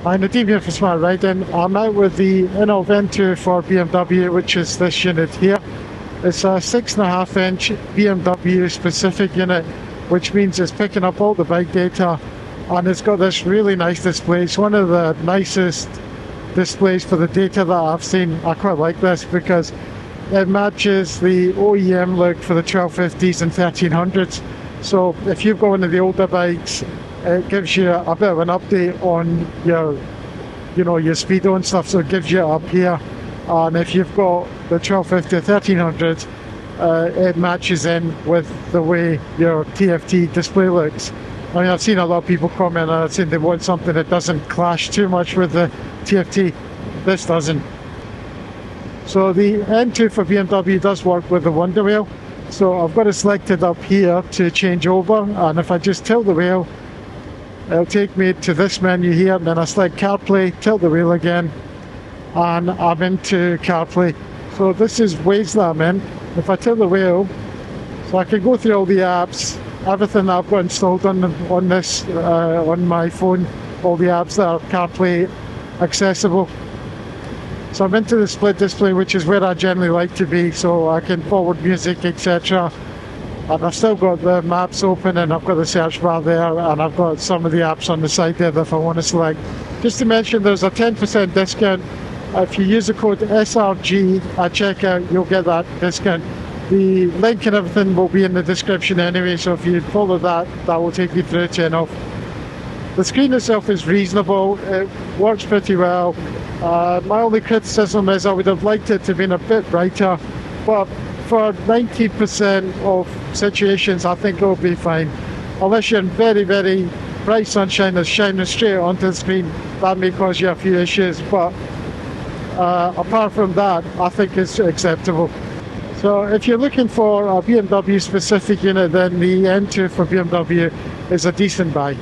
Hi, Nadeem here for Smart Riding. I'm out with the INNOVV N2 for BMW, which is this unit here. It's a 6.5-inch BMW specific unit, which means it's picking up all the bike data, and it's got this really nice display. It's one of the nicest displays for the data that I've seen. I quite like this because it matches the OEM look for the 1250s and 1300s. So if you've got one of the older bikes, it gives you a bit of an update on your speedo and stuff. So it gives you up here. And if you've got the 1250 or 1300, it matches in with the way your TFT display looks. I mean, I've seen a lot of people comment and saying they want something that doesn't clash too much with the TFT. This doesn't. So the N2 for BMW does work with the Wonder Wheel. So I've got it selected up here to change over, and if I just tilt the wheel, it'll take me to this menu here, and then I select CarPlay, tilt the wheel again, and I'm into CarPlay. So this is Waze that I'm in. If I tilt the wheel, so I can go through all the apps, everything that I've got installed on my phone, all the apps that are CarPlay accessible. So I'm into the split display, which is where I generally like to be, so I can forward music, etc. And I've still got the maps open, and I've got the search bar there, and I've got some of the apps on the side there that if I want to select. Just to mention, there's a 10% discount. If you use the code SRG at checkout, you'll get that discount. The link and everything will be in the description anyway, so if you follow that, that will take you through to INNOVV. The screen itself is reasonable, it works pretty well. My only criticism is I would have liked it to have been a bit brighter, but for 90% of situations I think it will be fine. Unless you're in very, very bright sunshine that's shining straight onto the screen, that may cause you a few issues, but apart from that, I think it's acceptable. So if you're looking for a BMW specific unit, then the N2 for BMW is a decent buy.